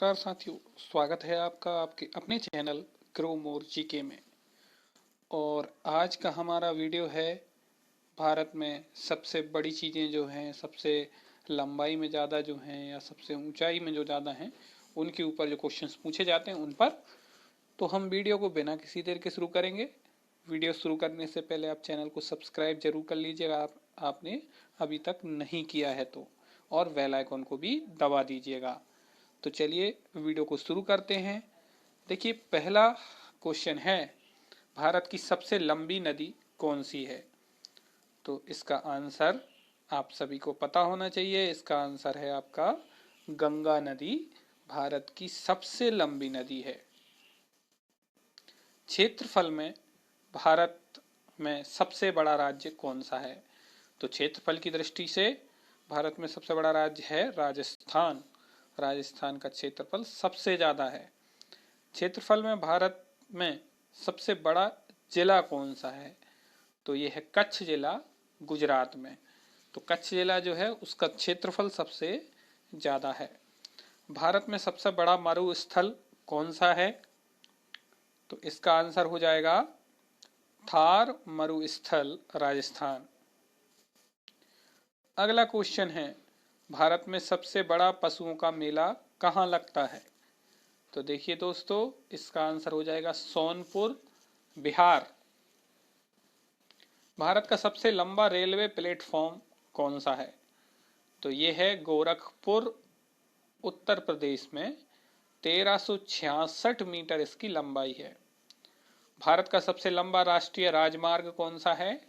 नमस्कार साथियों, स्वागत है आपका आपके अपने चैनल ग्रो मोर जीके में। और आज का हमारा वीडियो है भारत में सबसे बड़ी चीज़ें जो हैं, सबसे लंबाई में ज़्यादा जो हैं या सबसे ऊंचाई में जो ज़्यादा हैं, उनके ऊपर जो क्वेश्चंस पूछे जाते हैं उन पर। तो हम वीडियो को बिना किसी देर के शुरू करेंगे। वीडियो शुरू करने से पहले आप चैनल को सब्सक्राइब जरूर कर लीजिएगा, आपने अभी तक नहीं किया है तो, और बेल आइकन को भी दबा दीजिएगा। तो चलिए वीडियो को शुरू करते हैं। देखिए, पहला क्वेश्चन है, भारत की सबसे लंबी नदी कौन सी है? तो इसका आंसर आप सभी को पता होना चाहिए। इसका आंसर है आपका गंगा नदी भारत की सबसे लंबी नदी है। क्षेत्रफल में भारत में सबसे बड़ा राज्य कौन सा है? तो क्षेत्रफल की दृष्टि से भारत में सबसे बड़ा राज्य है राजस्थान। राजस्थान का क्षेत्रफल सबसे ज्यादा है। क्षेत्रफल में भारत में सबसे बड़ा जिला कौन सा है? तो ये है कच्छ जिला, गुजरात में। तो कच्छ जिला जो है उसका क्षेत्रफल सबसे ज्यादा है। भारत में सबसे बड़ा मरुस्थल कौन सा है? तो इसका आंसर हो जाएगा थार मरुस्थल, राजस्थान। अगला क्वेश्चन है, भारत में सबसे बड़ा पशुओं का मेला कहाँ लगता है? तो देखिए दोस्तों, इसका आंसर हो जाएगा सोनपुर, बिहार। भारत का सबसे लंबा रेलवे प्लेटफॉर्म कौन सा है? तो ये है गोरखपुर, उत्तर प्रदेश में। 1366 मीटर इसकी लंबाई है। भारत का सबसे लंबा राष्ट्रीय राजमार्ग कौन सा है?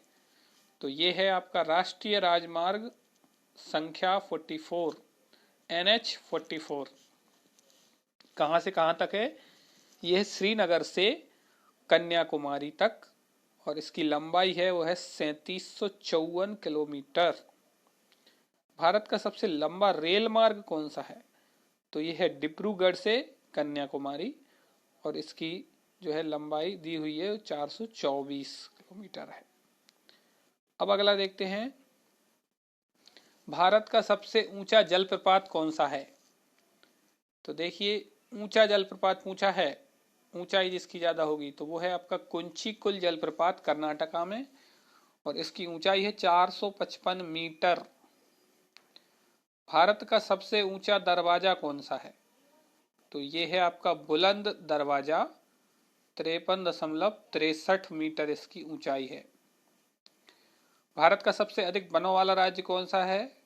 तो ये है आपका राष्ट्रीय राजमार्ग संख्या 44, NH 44। कहां से कहां तक है? यह श्रीनगर से कन्याकुमारी तक, और इसकी लंबाई है वो है 3754 किलोमीटर। भारत का सबसे लंबा रेल मार्ग कौन सा है? तो यह है डिब्रूगढ़ से कन्याकुमारी, और इसकी जो है लंबाई दी हुई है 424 किलोमीटर है। अब अगला देखते हैं, भारत का सबसे ऊंचा जलप्रपात कौन सा है? तो देखिए, ऊंचा जलप्रपात पूछा है, ऊंचाई जिसकी ज्यादा होगी, तो वो है आपका कुंचिकुल जलप्रपात, कर्नाटका में, और इसकी ऊंचाई है 455 मीटर। भारत का सबसे ऊंचा दरवाजा कौन सा है? तो ये है आपका बुलंद दरवाजा, 53.63 मीटर इसकी ऊंचाई है। भारत का सबसे अधिक वनों वाला राज्य कौन सा है?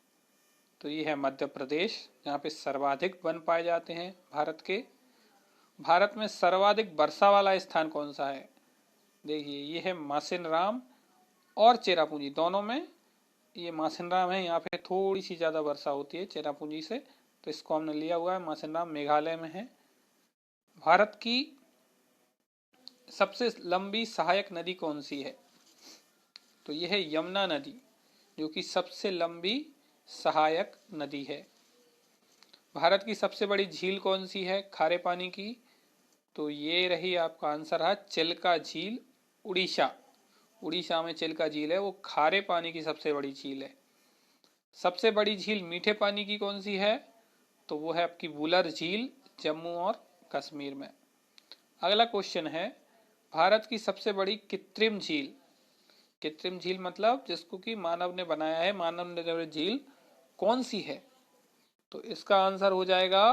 तो ये है मध्य प्रदेश, जहाँ पे सर्वाधिक वन पाए जाते हैं भारत के। भारत में सर्वाधिक वर्षा वाला स्थान कौन सा है? देखिए, ये है मासिनराम और चेरापूंजी, दोनों में। ये मासिनराम है, यहाँ पे थोड़ी सी ज़्यादा वर्षा होती है चेरापूंजी से, तो इसको हमने लिया हुआ है। मासिनराम मेघालय में है। भारत की सबसे लंबी सहायक नदी कौन सी है? तो यह है यमुना नदी, जो कि सबसे लंबी सहायक नदी है। भारत की सबसे बड़ी झील कौन सी है खारे पानी की? तो ये रही आपका आंसर है चिल्का झील, उड़ीसा। उड़ीसा में चिल्का झील है, वो खारे पानी की सबसे बड़ी झील है। सबसे बड़ी झील मीठे पानी की कौन सी है? तो वो है आपकी वुलर झील, जम्मू और कश्मीर में। अगला क्वेश्चन है, भारत की सबसे बड़ी कृत्रिम झील। कृत्रिम झील मतलब जिसको कि मानव ने बनाया है, मानव निर्मित झील, कौन सी है? तो इसका आंसर हो जाएगा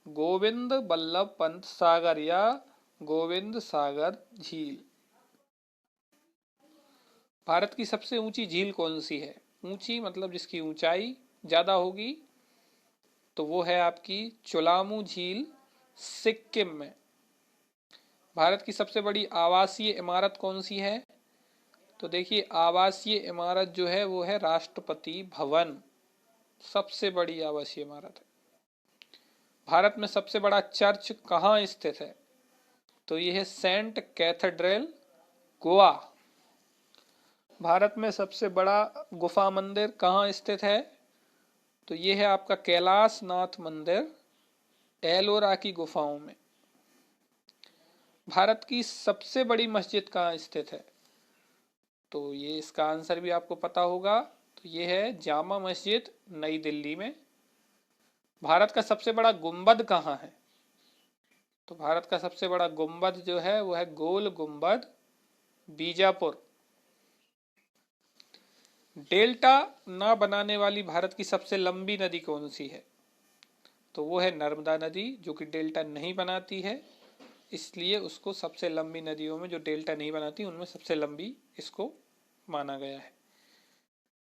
गोविंद बल्लभ पंत सागर या गोविंद सागर झील। भारत की सबसे ऊंची झील कौन सी है? ऊंची मतलब जिसकी ऊंचाई ज्यादा होगी, तो वो है आपकी चोलामू झील, सिक्किम में। भारत की सबसे बड़ी आवासीय इमारत कौन सी है? तो देखिए, आवासीय इमारत जो है वो है राष्ट्रपति भवन, सबसे बड़ी आवासीय इमारत है। भारत में सबसे बड़ा चर्च कहाँ स्थित है? तो यह है सेंट कैथेड्रल, गोवा। भारत में सबसे बड़ा गुफा मंदिर कहाँ स्थित है? तो यह है आपका कैलाश नाथ मंदिर, एलोरा की गुफाओं में। भारत की सबसे बड़ी मस्जिद कहाँ स्थित है? तो ये इसका आंसर भी आपको पता होगा, तो ये है जामा मस्जिद, नई दिल्ली में। भारत का सबसे बड़ा गुंबद कहाँ है? तो भारत का सबसे बड़ा गुंबद जो है वो है गोल गुंबद, बीजापुर। डेल्टा ना बनाने वाली भारत की सबसे लंबी नदी कौन सी है? तो वो है नर्मदा नदी, जो कि डेल्टा नहीं बनाती है, इसलिए उसको सबसे लंबी नदियों में, जो डेल्टा नहीं बनाती उनमें सबसे लंबी इसको माना गया है।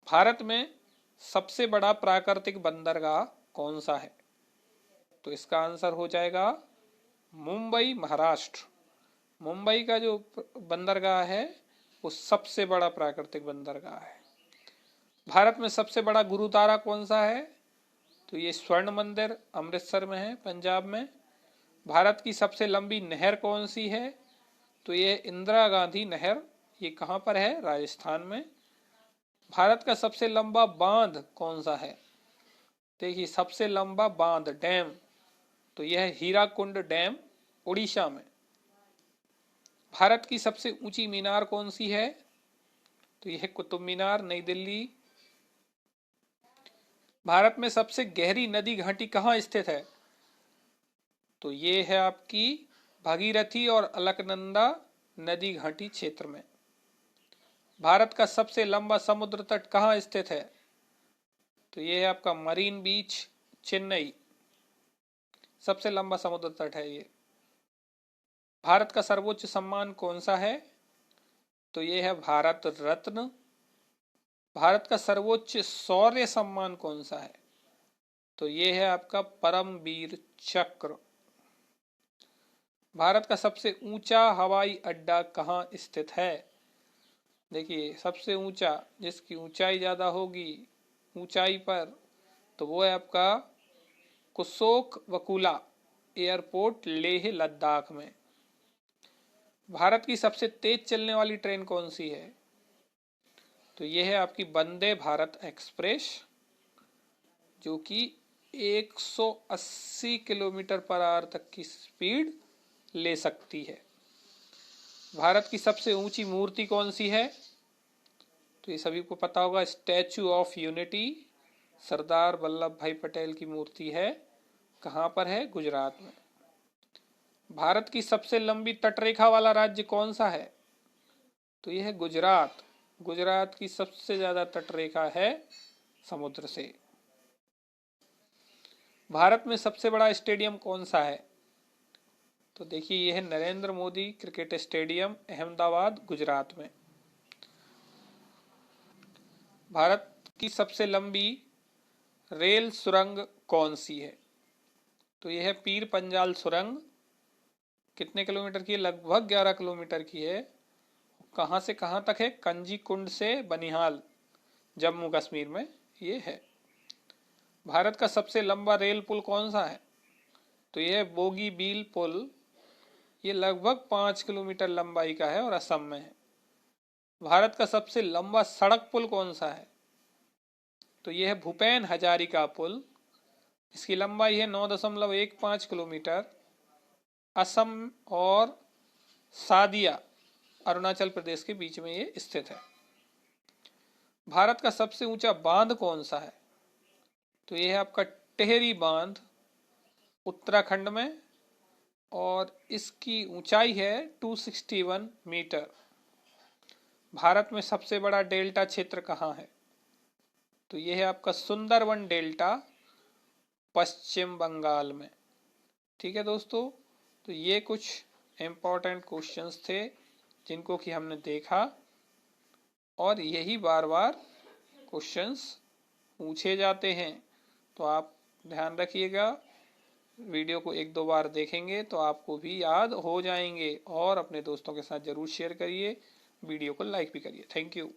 भारत में सबसे बड़ा प्राकृतिक बंदरगाह कौन सा है? तो इसका आंसर हो जाएगा मुंबई, महाराष्ट्र। मुंबई का जो बंदरगाह है वो सबसे बड़ा प्राकृतिक बंदरगाह है। भारत में सबसे बड़ा गुरुद्वारा कौन सा है? तो ये स्वर्ण मंदिर अमृतसर में है, पंजाब में। भारत की सबसे लंबी नहर कौन सी है? तो ये इंदिरा गांधी नहर, ये कहाँ पर है? राजस्थान में। भारत का सबसे लंबा बांध कौन सा है? देखिए, सबसे लंबा बांध, डैम, तो यह है हीराकुंड डैम, उड़ीसा में। भारत की सबसे ऊंची मीनार कौन सी है? तो यह कुतुब मीनार, नई दिल्ली। भारत में सबसे गहरी नदी घाटी कहाँ स्थित है? तो ये है आपकी भागीरथी और अलकनंदा नदी घाटी क्षेत्र में। भारत का सबसे लंबा समुद्र तट कहाँ स्थित है? तो ये है आपका मरीन बीच, चेन्नई, सबसे लंबा समुद्र तट है ये। भारत का सर्वोच्च सम्मान कौन सा है? तो ये है भारत रत्न। भारत का सर्वोच्च शौर्य सम्मान कौन सा है? तो ये है आपका परमवीर चक्र। भारत का सबसे ऊंचा हवाई अड्डा कहाँ स्थित है? देखिए, सबसे ऊंचा, जिसकी ऊंचाई ज्यादा होगी ऊंचाई पर, तो वो है आपका कुशोक वकुला एयरपोर्ट, लेह लद्दाख में। भारत की सबसे तेज चलने वाली ट्रेन कौन सी है? तो यह है आपकी वंदे भारत एक्सप्रेस, जो कि 180 किलोमीटर पर आवर तक की स्पीड ले सकती है। भारत की सबसे ऊंची मूर्ति कौन सी है? तो ये सभी को पता होगा, statue of unity, Sardar Vallabh भाई पटेल की मूर्ति है। कहाँ पर है? गुजरात में। भारत की सबसे लंबी तटरेखा वाला राज्य कौन सा है? तो यह है गुजरात। गुजरात की सबसे ज्यादा तटरेखा है समुद्र से। भारत में सबसे बड़ा स्टेडियम कौन सा है? तो देखिए, यह है नरेंद्र मोदी क्रिकेट स्टेडियम, अहमदाबाद, गुजरात में। भारत की सबसे लंबी रेल सुरंग कौन सी है? तो यह है पीर पंजाल सुरंग। कितने किलोमीटर की है? लगभग 11 किलोमीटर की है। कहां से कहां तक है? कंजी कुंड से बनिहाल, जम्मू कश्मीर में ये है। भारत का सबसे लंबा रेल पुल कौन सा है? तो यह है बोगी बील पुल। ये लगभग 5 किलोमीटर लंबाई का है और असम में है। भारत का सबसे लंबा सड़क पुल कौन सा है? तो यह है भूपेन हजारिका पुल। इसकी लंबाई है 9.15 किलोमीटर। असम और सादिया, अरुणाचल प्रदेश के बीच में ये स्थित है। भारत का सबसे ऊंचा बांध कौन सा है? तो यह है आपका टिहरी बांध, उत्तराखंड में, और इसकी ऊंचाई है 261 मीटर। भारत में सबसे बड़ा डेल्टा क्षेत्र कहाँ है? तो यह है आपका सुंदरवन डेल्टा, पश्चिम बंगाल में। ठीक है दोस्तों, तो ये कुछ इम्पोर्टेंट क्वेश्चंस थे जिनको कि हमने देखा, और यही बार बार क्वेश्चंस पूछे जाते हैं, तो आप ध्यान रखिएगा। वीडियो को 1-2 बार देखेंगे तो आपको भी याद हो जाएंगे, और अपने दोस्तों के साथ जरूर शेयर करिए, वीडियो को लाइक भी करिए। Thank you.